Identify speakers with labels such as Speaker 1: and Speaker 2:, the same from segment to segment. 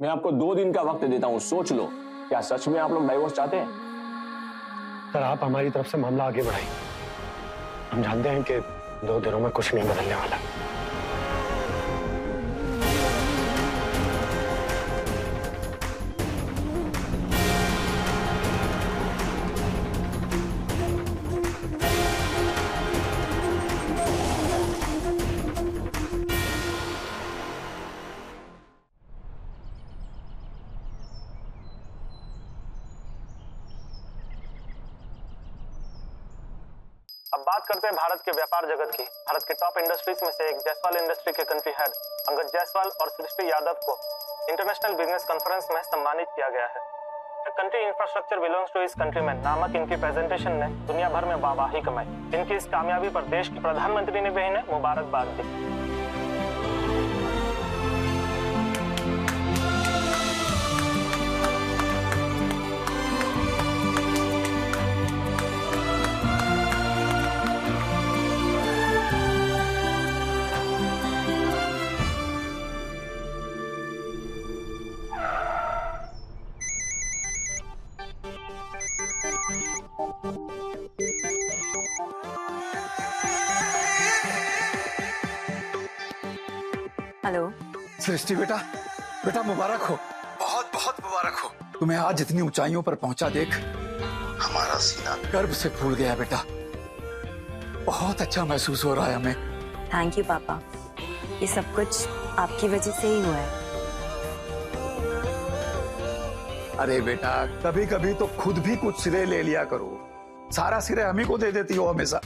Speaker 1: मैं आपको 2 दिन का वक्त देता हूँ, सोच लो। क्या सच में आप लोग डाइवोर्स चाहते हैं?
Speaker 2: सर आप हमारी तरफ से मामला आगे बढ़ाइए। हम जानते हैं कि 2 दिनों में कुछ नहीं बदलने वाला।
Speaker 3: अब बात करते हैं भारत के व्यापार जगत की। भारत के टॉप इंडस्ट्रीज में से एक जायसवाल इंडस्ट्री के कंट्री हेड अंगद जायसवाल और सृष्टि यादव को इंटरनेशनल बिजनेस कॉन्फ्रेंस में सम्मानित किया गया है। कंट्री इंफ्रास्ट्रक्चर बिलोंग्स टू इस कंट्री में नामक इनकी प्रेजेंटेशन ने दुनिया भर में वाहवाही कमाई। इनकी इस कामयाबी पर देश के प्रधानमंत्री ने भी इन्हें मुबारकबाद दी।
Speaker 4: हेलो
Speaker 5: सृष्टि बेटा, बेटा मुबारक हो, बहुत बहुत मुबारक हो। तुम्हें आज इतनी ऊंचाइयों पर पहुंचा देख हमारा सीना गर्व से फूल गया बेटा। बहुत अच्छा महसूस हो रहा है हमें।
Speaker 4: थैंक यू पापा, ये सब कुछ आपकी वजह से ही हुआ है।
Speaker 5: अरे बेटा, कभी कभी तो खुद भी कुछ श्रेय ले लिया करो, सारा श्रेय हम ही को दे देती हो हमेशा।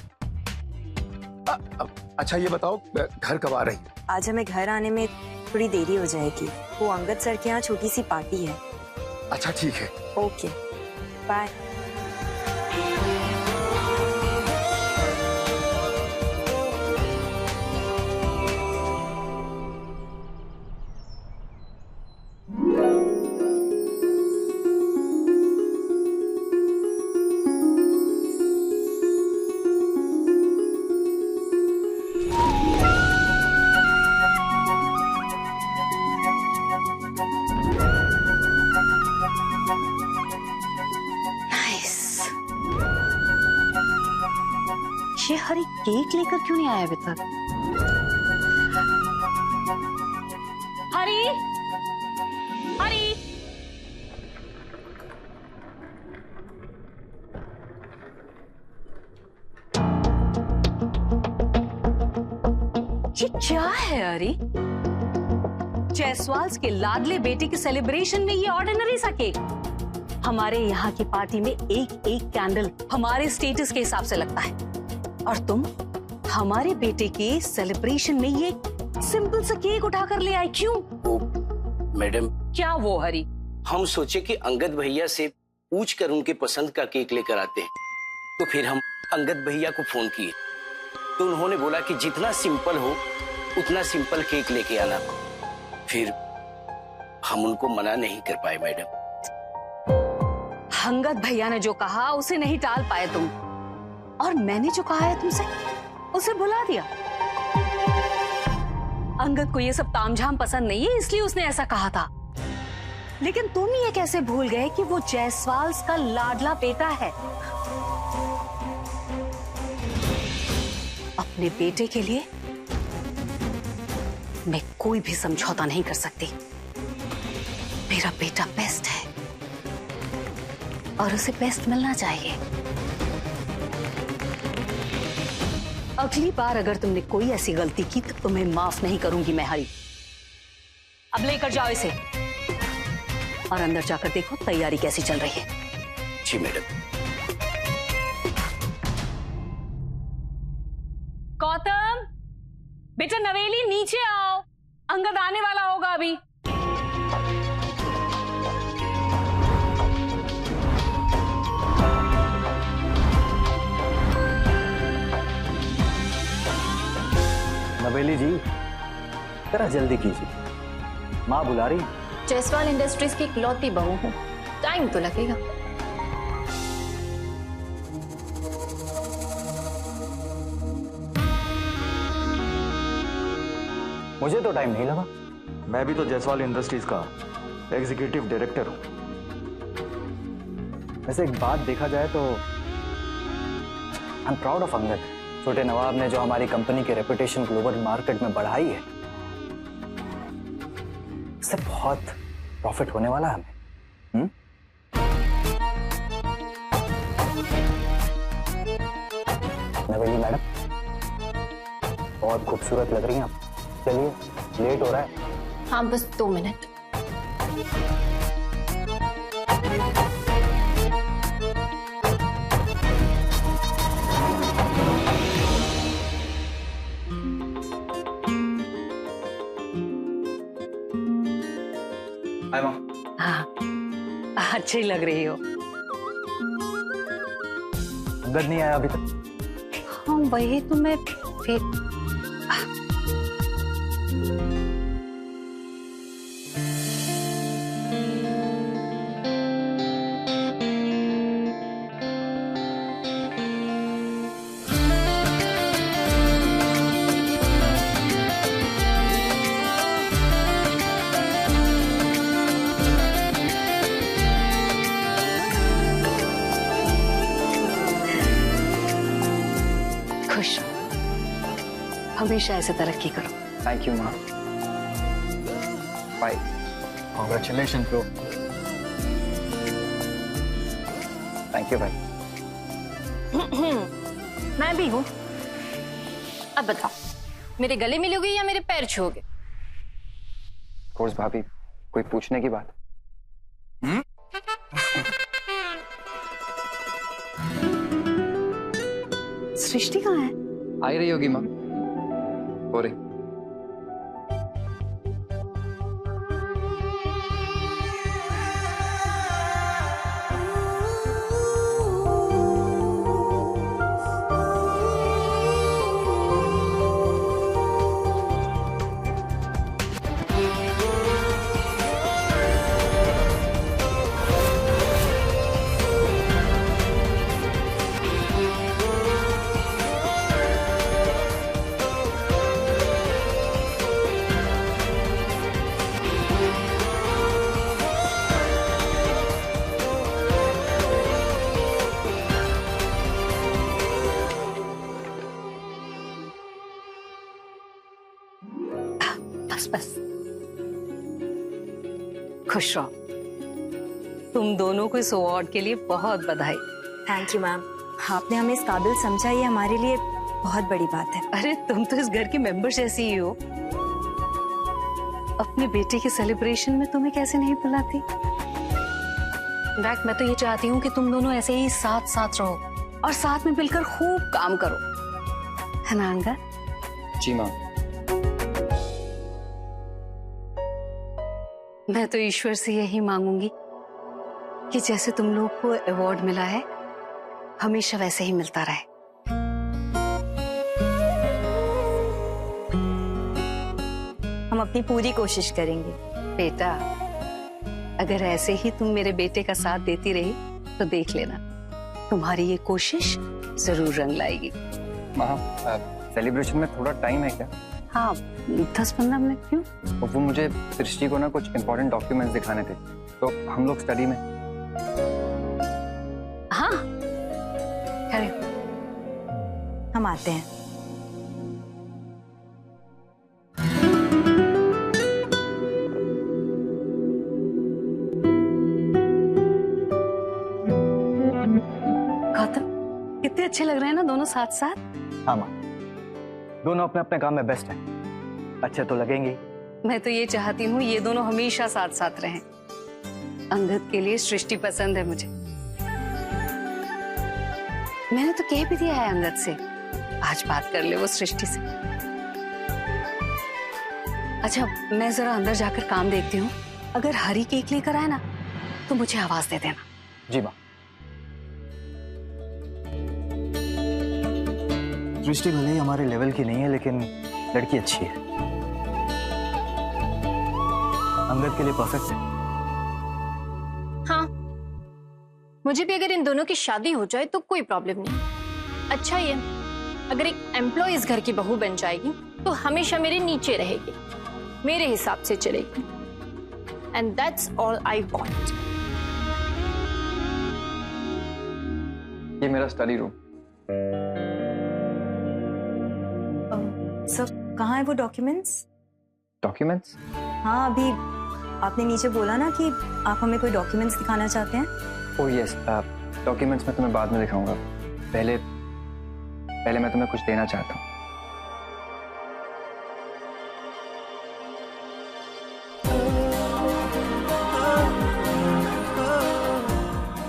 Speaker 5: अच्छा ये बताओ, घर कब आ रही?
Speaker 4: आज हमें घर आने में थोड़ी देरी हो जाएगी। वो अंगद सर के यहाँ छोटी सी पार्टी है।
Speaker 5: अच्छा ठीक है।
Speaker 4: Okay bye.
Speaker 6: ये हरी केक लेकर क्यों नहीं आया अभी तक? हरी, हरी, ये क्या है हरी? जायसवाल के लाडले बेटे के सेलिब्रेशन में ये ऑर्डिनरी सा केक? हमारे यहाँ की पार्टी में एक एक कैंडल हमारे स्टेटस के हिसाब से लगता है, और तुम हमारे बेटे के सेलिब्रेशन में ये सिंपल सा केक उठा कर ले आए, क्यों?
Speaker 7: मैडम, क्या
Speaker 6: वो हरी?
Speaker 7: हम सोचे कि अंगद भैया से पूछ कर उनके पसंद का केक लेकर आते हैं, तो फिर हम अंगद भैया को फोन किए तो उन्होंने बोला कि जितना सिंपल हो उतना सिंपल केक लेके आना। फिर हम उनको मना नहीं कर पाए मैडम।
Speaker 6: अंगद भैया ने जो कहा उसे नहीं टाल पाए तुम, और मैंने जो कहा है तुमसे उसे भुला दिया। अंगद को ये सब तामझाम पसंद नहीं है, इसलिए उसने ऐसा कहा था। लेकिन तुम ये कैसे भूल गए कि वो जायसवाल का लाडला बेटा है? अपने बेटे के लिए मैं कोई भी समझौता नहीं कर सकती। मेरा बेटा बेस्ट है और उसे बेस्ट मिलना चाहिए। अगली बार अगर तुमने कोई ऐसी गलती की तो तुम्हें माफ नहीं करूंगी मैं हरी। अब लेकर जाओ इसे और अंदर जाकर देखो तैयारी कैसी चल रही है।
Speaker 7: जी मैडम।
Speaker 6: गौतम बेटा, नवेली नीचे आओ, अंगद आने वाला होगा अभी।
Speaker 1: नवेली जी, जरा जल्दी कीजिए, माँ बुला रही।
Speaker 8: जायसवाल इंडस्ट्रीज की इकलौती बहू हूँ, टाइम तो लगेगा।
Speaker 1: मुझे तो टाइम नहीं लगा।
Speaker 9: मैं भी तो जायसवाल इंडस्ट्रीज का
Speaker 2: एग्जीक्यूटिव डायरेक्टर हूं। वैसे एक बात देखा जाए तो I am proud of Angad. छोटे नवाब ने जो हमारी कंपनी की रेपुटेशन ग्लोबल मार्केट में बढ़ाई है, इससे बहुत प्रॉफिट होने वाला है हमें। नवेली मैडम, बहुत खूबसूरत लग रही हैं आप। चलिए, लेट हो रहा है।
Speaker 8: हाँ, बस 2 मिनट।
Speaker 2: हाय माँ।
Speaker 6: हाँ, अच्छी लग रही हो।
Speaker 2: अंगद नहीं आया अभी तक?
Speaker 6: हाँ, वही तो मैं फिर खुश रहो, हमेशा ऐसे तरक्की करो।
Speaker 2: थैंक यू माँ। Bye. Congratulation bro. Thank you भाई।
Speaker 8: मैं भी हूँ। अब बताओ, मेरे गले मिलोगे या मेरे पैर छूओगे?
Speaker 2: कोर्स भाभी, कोई पूछने की बात?
Speaker 6: सृष्टि कहाँ है?
Speaker 2: आ ही रही होगी माँ। हो रही।
Speaker 6: बस खुश रहो। तुम दोनों को इस अवार्ड के लिए बहुत बधाई।
Speaker 4: थैंक यू मैम, आपने हमें इस काबिल समझा, ये हमारे लिए बहुत बड़ी बात है।
Speaker 6: अरे तुम तो इस घर की मेंबर जैसी ही हो। अपने बेटे के सेलिब्रेशन में तुम्हें कैसे नहीं बुलाती? इनफैक्ट मैं तो ये चाहती हूँ कि तुम दोनों ऐसे ही साथ साथ रहो और साथ में मिलकर खूब काम करो, है ना अंगद?
Speaker 2: जी माँ।
Speaker 6: मैं तो ईश्वर से यही मांगूंगी कि जैसे तुम लोग को अवार्ड मिला है, हमेशा वैसे ही मिलता रहे।
Speaker 4: हम अपनी पूरी कोशिश करेंगे।
Speaker 6: बेटा, अगर ऐसे ही तुम मेरे बेटे का साथ देती रही तो देख लेना, तुम्हारी ये कोशिश जरूर रंग लाएगी।
Speaker 2: माँ, सेलिब्रेशन में थोड़ा टाइम है क्या?
Speaker 6: हाँ, 10-15 मिनट। क्यों?
Speaker 2: वो मुझे सृष्टि को ना कुछ इम्पोर्टेंट डॉक्यूमेंट्स दिखाने थे, तो हम लोग स्टडी में।
Speaker 6: हाँ, खड़े।
Speaker 4: हम आते हैं।
Speaker 6: गौतम, कितने अच्छे लग रहे हैं ना दोनों साथ साथ।
Speaker 2: हाँ माँ, दोनों अपने अपने काम में बेस्ट हैं, अच्छे तो लगेंगे।
Speaker 6: मैं तो ये चाहती हूँ ये दोनों हमेशा साथ साथ रहें। अंगद के लिए सृष्टि पसंद है मुझे। मैंने तो कह भी दिया है अंगद से, आज बात कर ले वो सृष्टि से। अच्छा, मैं जरा अंदर जाकर काम देखती हूँ। अगर हरी केक लेकर आए ना तो मुझे आवाज दे देना।
Speaker 2: जी माँ। सृष्टि भले ही हमारे लेवल की नहीं है, लेकिन लड़की अच्छी है, अंगद के लिए परफेक्ट है।
Speaker 8: हाँ, मुझे भी अगर इन दोनों की शादी हो जाए तो कोई प्रॉब्लम नहीं। अच्छा ही है, अगर एक एम्प्लॉय इस घर की बहू बन जाएगी तो हमेशा मेरे नीचे रहेगी, मेरे हिसाब से चलेगी। and that's all I want.
Speaker 2: ये मेरा स्टडी रूम।
Speaker 4: सर कहाँ है वो डॉक्यूमेंट्स?
Speaker 2: डॉक्यूमेंट्स?
Speaker 4: हाँ, अभी आपने नीचे बोला ना कि आप हमें कोई डॉक्यूमेंट्स दिखाना चाहते हैं।
Speaker 2: ओह यस, डॉक्यूमेंट्स मैं तुम्हें बाद में दिखाऊंगा। पहले मैं तुम्हें कुछ देना चाहता हूँ।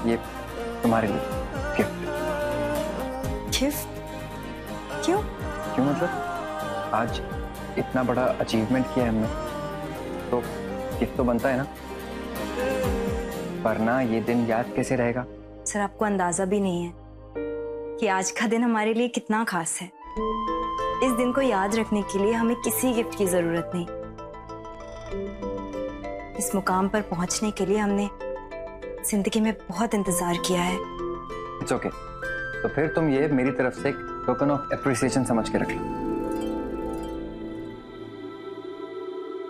Speaker 2: ये तुम्हारे लिए गिफ्ट।
Speaker 4: गिफ्ट? क्यों?
Speaker 2: क्यों मतलब आज इतना बड़ा अचीवमेंट किया है हमने, तो गिफ्ट तो बनता है ना, वरना ये दिन याद कैसे रहेगा?
Speaker 4: सर आपको अंदाजा भी नहीं है कि आज का दिन हमारे लिए कितना खास है। इस दिन को याद रखने के लिए हमें किसी गिफ्ट की जरूरत नहीं। इस मुकाम पर पहुंचने के लिए हमने जिंदगी में बहुत इंतजार किया है।
Speaker 2: It's okay. तो फिर तुम ये मेरी तरफ से एक टोकन ऑफ एप्रिसिएशन समझ के रख लो।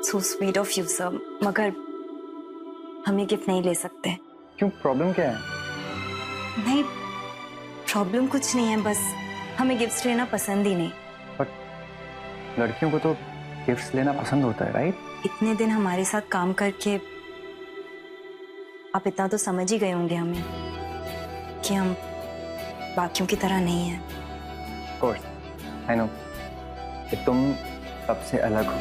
Speaker 4: So sweet of you sir, मगर हम ये गिफ्ट नहीं ले सकते।
Speaker 2: क्यों, प्रॉब्लम क्या है?
Speaker 4: नहीं, प्रॉब्लम कुछ नहीं है, बस हमें गिफ्ट्स लेना पसंद ही नहीं।
Speaker 2: बट लड़कियों को तो गिफ्ट्स लेना पसंद होता है, राइट?
Speaker 4: इतने दिन हमारे साथ काम करके आप इतना तो समझ ही गए होंगे हमें कि हम बाकियों की तरह नहीं हैं।
Speaker 2: ऑफ कोर्स, आई नो कि तुम सबसे अलग हो।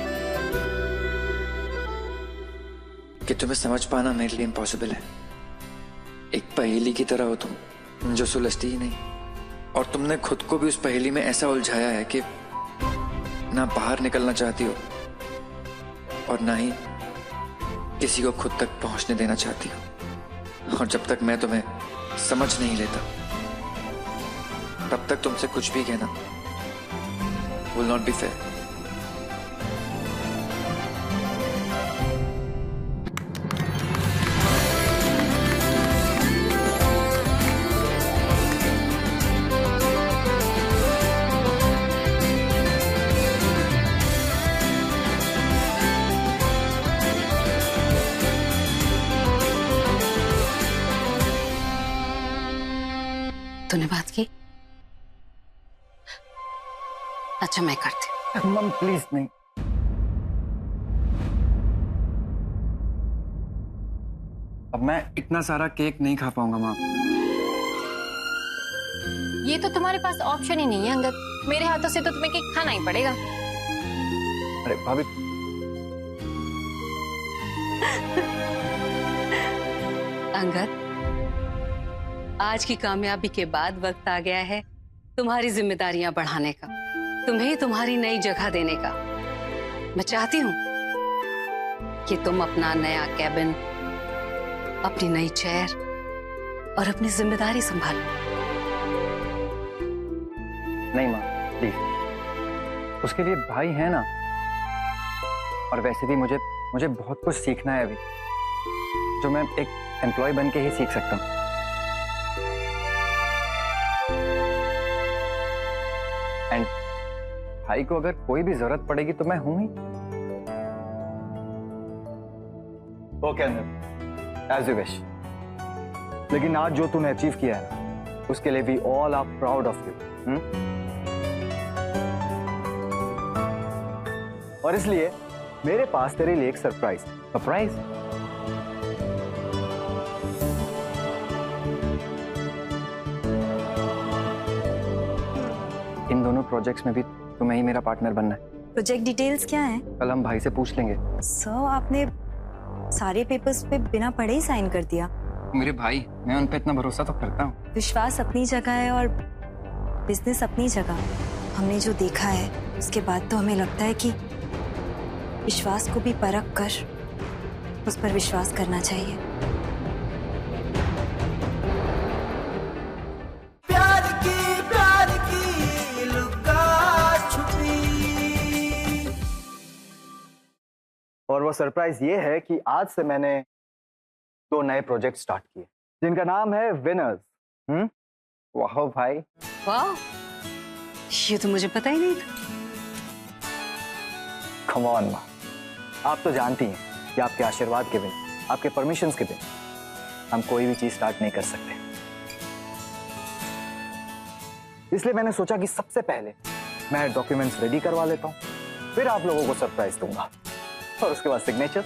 Speaker 9: कि तुम्हें समझ पाना मेरे लिए इम्पॉसिबल है। एक पहेली की तरह हो तुम, जो सुलझती ही नहीं, और तुमने खुद को भी उस पहेली में ऐसा उलझाया है कि ना बाहर निकलना चाहती हो और ना ही किसी को खुद तक पहुंचने देना चाहती हो। और जब तक मैं तुम्हें समझ नहीं लेता, तब तक तुमसे कुछ भी कहना will not be fair.
Speaker 6: तूने बात की? अच्छा मैं करती हूँ।
Speaker 2: मम प्लीज नहीं। अब मैं इतना सारा केक नहीं खा पाऊंगा माँ।
Speaker 8: ये तो तुम्हारे पास ऑप्शन ही नहीं है अंगद, मेरे हाथों से तो तुम्हें केक खाना ही पड़ेगा।
Speaker 2: अरे भाभी।
Speaker 6: अंगद, आज की कामयाबी के बाद वक्त आ गया है तुम्हारी जिम्मेदारियां बढ़ाने का, तुम्हें तुम्हारी नई जगह देने का। मैं चाहती हूं कि तुम अपना नया कैबिन, अपनी नई चेयर और अपनी जिम्मेदारी संभालो।
Speaker 2: नहीं माँ प्लीज, उसके लिए भाई है ना, और वैसे भी मुझे बहुत कुछ सीखना है अभी, जो मैं एक एम्प्लॉय बन के ही सीख सकता हूँ। एंड भाई को अगर कोई भी जरूरत पड़ेगी तो मैं हूं ही। ओके अंदर, एज यू विश। लेकिन आज जो तूने अचीव किया है उसके लिए we all are proud of you. और इसलिए मेरे पास तेरे लिए एक सरप्राइज। इन दोनों प्रोजेक्ट्स में भी तुम्हें ही मेरा पार्टनर बनना है।
Speaker 4: प्रोजेक्ट डिटेल्स क्या हैं?
Speaker 2: कल हम भाई से पूछ लेंगे।
Speaker 4: सर आपने सारे पेपर्स पे बिना पढ़े ही साइन कर दिया।
Speaker 2: मेरे भाई, मैं उन पे इतना भरोसा तो करता हूँ।
Speaker 4: विश्वास अपनी जगह है और बिजनेस अपनी जगह। हमने जो देखा है उसके बाद तो हमें लगता है कि विश्वास को भी परख कर उस पर विश्वास करना चाहिए।
Speaker 10: प्यार की लुका छुपी।
Speaker 2: और वो सरप्राइज ये है कि आज से मैंने 2 नए प्रोजेक्ट स्टार्ट किए जिनका नाम है विनर्स। वाह भाई,
Speaker 6: वाह, ये तो मुझे पता ही नहीं था।
Speaker 2: कम ऑन माँ, आप तो जानती हैं या आपके आशीर्वाद के बिना, आपके परमिशंस के बिना हम कोई भी चीज स्टार्ट नहीं कर सकते। इसलिए मैंने सोचा कि सबसे पहले मैं डॉक्यूमेंट्स रेडी करवा लेता हूं, फिर आप लोगों को सरप्राइज दूंगा और उसके बाद सिग्नेचर।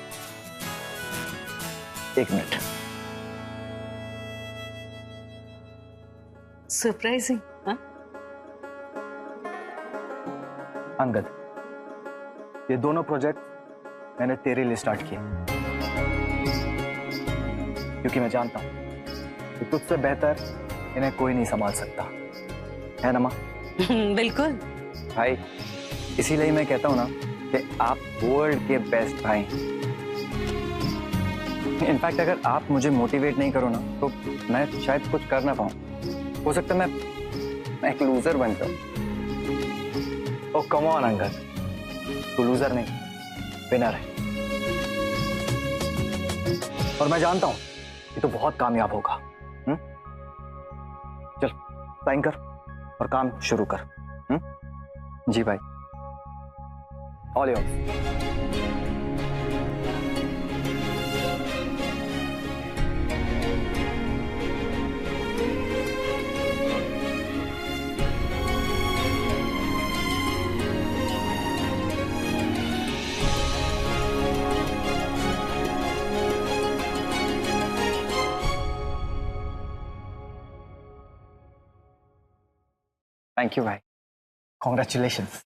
Speaker 2: 1 मिनट।
Speaker 6: सरप्राइजिंग? हाँ?
Speaker 2: अंगद, ये दोनों प्रोजेक्ट मैंने तेरे लिए स्टार्ट किए, क्योंकि मैं जानता हूं कि तुझसे बेहतर इन्हें कोई नहीं संभाल सकता, है ना माँ?
Speaker 6: बिल्कुल
Speaker 2: भाई, इसीलिए मैं कहता हूं ना कि आप वर्ल्ड के बेस्ट भाई। इनफैक्ट अगर आप मुझे मोटिवेट नहीं करो ना तो मैं शायद कुछ कर ना पाऊं। हो सकता है मैं एक लूजर बन जाऊं। ओह कम ऑन अंगद, तू लूजर नहीं, विनर है। और मैं जानता हूं कि तू बहुत कामयाब होगा। चल साइन कर और काम शुरू कर। जी भाई, ऑल योर्स। थैंक यू भाई, कॉन्ग्रेचुलेशंस।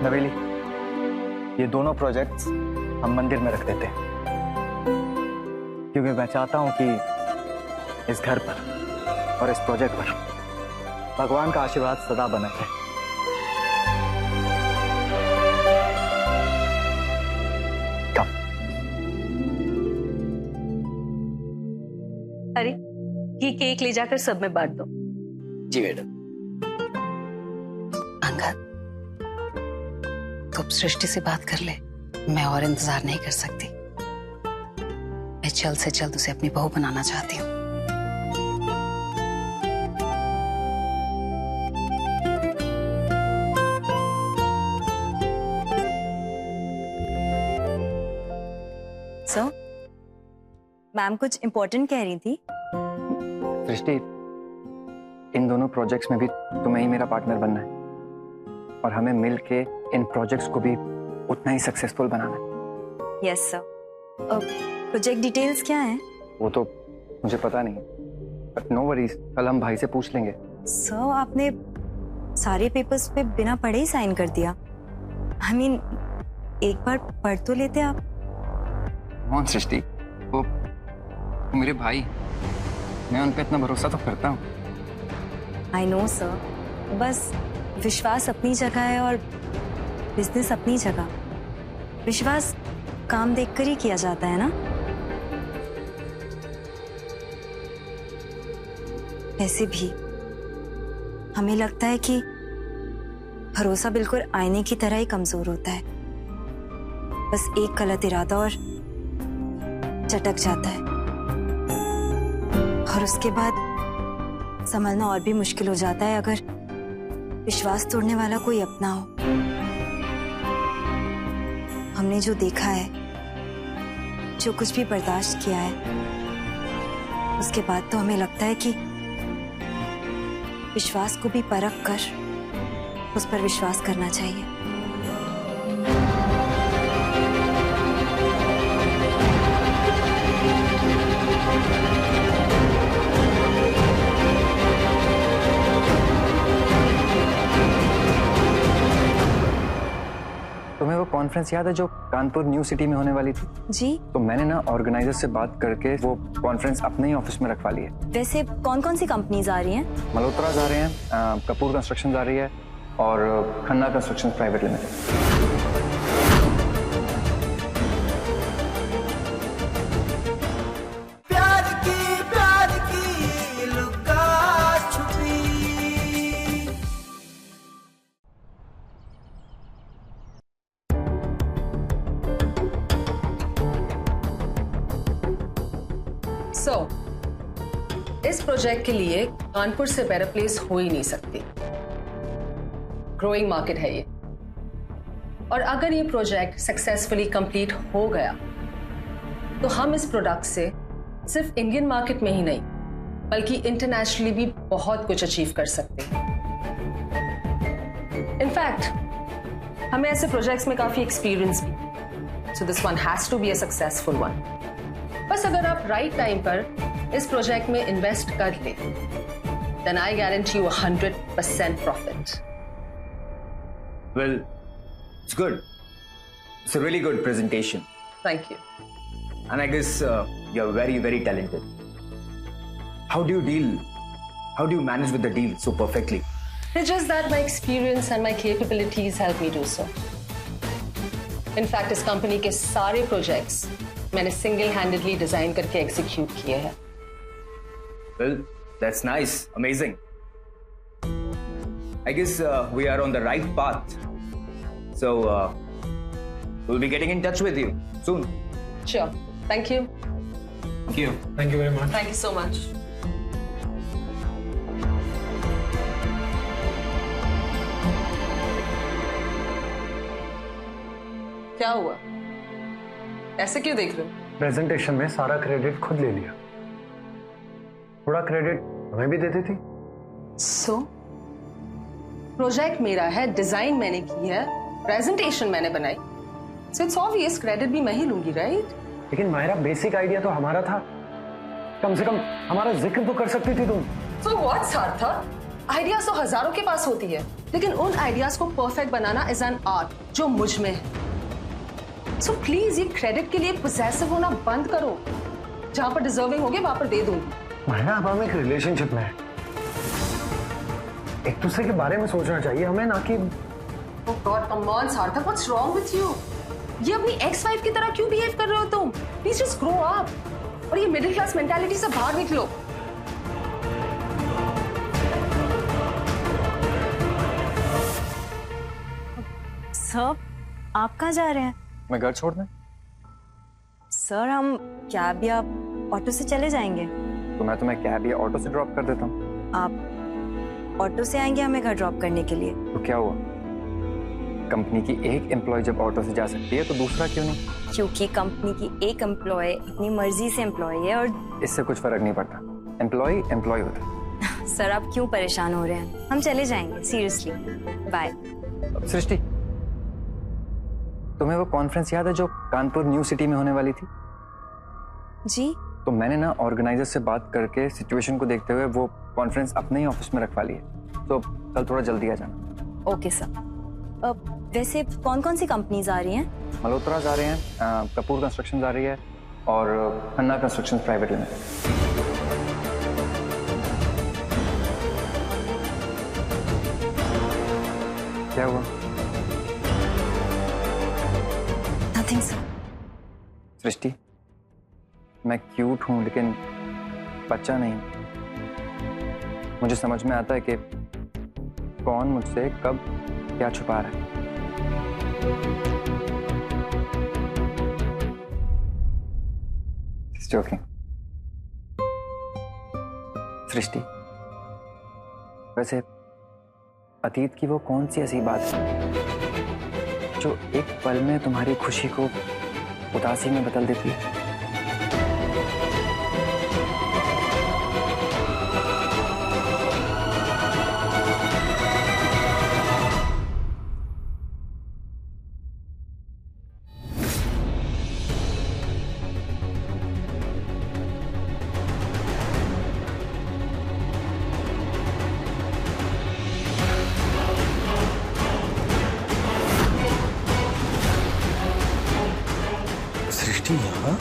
Speaker 2: नवेली, ये दोनों प्रोजेक्ट्स हम मंदिर में रख देते हैं, क्योंकि मैं चाहता हूं कि इस घर पर और इस प्रोजेक्ट पर भगवान का आशीर्वाद सदा बना रहे।
Speaker 6: अरे ये केक ले जाकर सब में बांट दो।
Speaker 7: जी मैडम।
Speaker 6: अंगद, तुम सृष्टि से बात कर ले, मैं और इंतजार नहीं कर सकती। मैं जल्द से जल्द उसे अपनी बहू बनाना चाहती हूँ।
Speaker 4: सो मैम कुछ इम्पोर्टेंट कह रही थी।
Speaker 2: सृष्टि, इन दोनों प्रोजेक्ट्स में भी तुम्हें ही मेरा पार्टनर बनना है और हमें मिलके इन प्रोजेक्ट्स को भी उतना ही सक्सेसफुल बनाना है।
Speaker 4: Yes sir. प्रोजेक्ट डिटेल्स क्या हैं?
Speaker 2: वो तो मुझे पता नहीं, बट नो वरीज, कल हम भाई से पूछ लेंगे।
Speaker 4: सर आपने सारे पेपर्स पे बिना पढ़े ही साइन कर दिया। I mean, एक बार पढ़ तो लेते आप।
Speaker 2: कौन सृष्टि, वो मेरे भाई, मैं उन पे इतना भरोसा तो करता हूँ।
Speaker 4: आई नो सर, बस विश्वास अपनी जगह है और बिजनेस अपनी जगह। विश्वास काम देखकर ही किया जाता है ना। वैसे भी हमें लगता है कि भरोसा बिल्कुल आईने की तरह ही कमजोर होता है। बस एक गलत इरादा और चटक जाता है, और उसके बाद संभलना और भी मुश्किल हो जाता है अगर विश्वास तोड़ने वाला कोई अपना हो। हमने जो देखा है, जो कुछ भी बर्दाश्त किया है, उसके बाद तो हमें लगता है कि विश्वास को भी परख कर उस पर विश्वास करना चाहिए।
Speaker 2: तुम्हें वो कॉन्फ्रेंस याद है जो कानपुर न्यू सिटी में होने वाली थी?
Speaker 4: जी।
Speaker 2: तो मैंने ना ऑर्गेनाइजर से बात करके वो कॉन्फ्रेंस अपने ही ऑफिस में रखवा ली है।
Speaker 4: वैसे कौन कौन सी कंपनीज आ रही हैं?
Speaker 2: मल्होत्रा आ रहे हैं, कपूर कंस्ट्रक्शन आ रही है और खन्ना कंस्ट्रक्शन प्राइवेट लिमिटेड।
Speaker 10: प्यार की लुका छुपी।
Speaker 6: इस प्रोजेक्ट के लिए कानपुर से बेटर प्लेस हो ही नहीं सकती। ग्रोइंग मार्केट है ये। और अगर ये प्रोजेक्ट सक्सेसफुली कंप्लीट हो गया तो हम इस प्रोडक्ट से सिर्फ इंडियन मार्केट में ही नहीं बल्कि इंटरनेशनली भी बहुत कुछ अचीव कर सकते हैं। इनफैक्ट हमें ऐसे प्रोजेक्ट्स में काफी एक्सपीरियंस भी, so this one has to be a successful one. बस अगर आप राइट टाइम पर इस प्रोजेक्ट में इन्वेस्ट कर ले then I guarantee you 100% profit.
Speaker 2: Well, it's good. It's a really good presentation.
Speaker 6: Thank you.
Speaker 2: And I guess you're very, very talented. How do you manage with the deal so perfectly?
Speaker 6: It's just that my experience and my capabilities help me do so. In fact, इस company के सारे projects मैंने single-handedly design करके execute किए हैं।
Speaker 2: Well, that's nice, amazing. I guess we are on the right path. So we'll be getting in touch with you soon.
Speaker 6: Sure. Thank you.
Speaker 2: Thank you.
Speaker 3: Thank you very much.
Speaker 6: Thank you so much. क्या हुआ? ऐसे क्यों देख रहे हो?
Speaker 11: Presentation में सारा credit खुद ले लिया, थोड़ा क्रेडिट हमें भी देती थी।
Speaker 6: सो प्रोजेक्ट मेरा है, डिजाइन मैंने की है, प्रेजेंटेशन मैंने बनाई, सो इट्स ऑब्वियस क्रेडिट भी मैं ही लूंगी, राइट?
Speaker 11: लेकिन मायरा, बेसिक आइडिया तो हमारा था, कम से कम हमारा जिक्र तो कर सकती थी तुम।
Speaker 6: सो व्हाट सार्थक, आइडियाज तो हजारों के पास होती है, लेकिन उन आइडियाज को perfect banana is an art जो मुझ में है। सो प्लीज ये क्रेडिट के लिए पोसेसिव होना बंद करो, जहां पर डिजर्विंग होगे वहां पर दे दूंगी।
Speaker 11: मायरा, अब हम एक रिलेशनशिप में हैं, एक दूसरे के बारे में सोचना चाहिए हमें, ना कि
Speaker 6: ओह गॉड, कम ऑन सार्थक, व्हाट्स रॉन्ग विथ यू? ये अपनी एक्स वाइफ की तरह क्यों बिहेव कर रहे हो तुम? प्लीज जस्ट ग्रो अप और ये मिडिल क्लास मेंटालिटी से बाहर निकलो।
Speaker 4: सर, आप कहाँ जा रहे हैं?
Speaker 2: मैं घर छोड़ने?
Speaker 4: सर, हम कैब या ऑटो से चले जाएंगे।
Speaker 2: तो मैं तुम्हें कैब या ऑटो से ड्रॉप कर देता हूँ।
Speaker 4: आप ऑटो से आएंगे हमें घर ड्रॉप करने के लिए?
Speaker 2: तो क्या हुआ, कंपनी की एक एम्प्लॉय जब ऑटो से जा सकती है तो दूसरा क्यों नहीं?
Speaker 4: क्योंकि कंपनी की एक एम्प्लॉय अपनी मर्जी से एम्प्लॉय है और
Speaker 2: इससे कुछ फर्क नहीं पड़ता, एम्प्लॉय होता है।
Speaker 4: सर, आप क्यों परेशान हो रहे हैं? हम चले जाएंगे, सीरियसली। बाय।
Speaker 2: सृष्टि, तुम्हें वो कॉन्फ्रेंस याद है जो कानपुर न्यू सिटी में होने वाली थी?
Speaker 4: जी।
Speaker 2: तो मैंने ना ऑर्गेनाइजर से बात करके सिचुएशन को देखते हुए वो कॉन्फ्रेंस अपने ही ऑफिस में रखवा ली है, तो कल थोड़ा जल्दी आ जाना।
Speaker 4: Okay sir. वैसे कौन कौन सी कंपनीज आ रही हैं?
Speaker 2: मल्होत्रा आ रहे हैं, कपूर कंस्ट्रक्शन आ रही है और खन्ना कंस्ट्रक्शन प्राइवेट लिमिटेड। क्या हुआ?
Speaker 4: Nothing sir.
Speaker 2: सृष्टि, मैं क्यूट हूं लेकिन बच्चा नहीं। मुझे समझ में आता है कि कौन मुझसे कब क्या छुपा रहा है। जोकिंग। सृष्टि, वैसे अतीत की वो कौन सी ऐसी बात है जो एक पल में तुम्हारी खुशी को उदासी में बदल देती है?
Speaker 5: यहाँ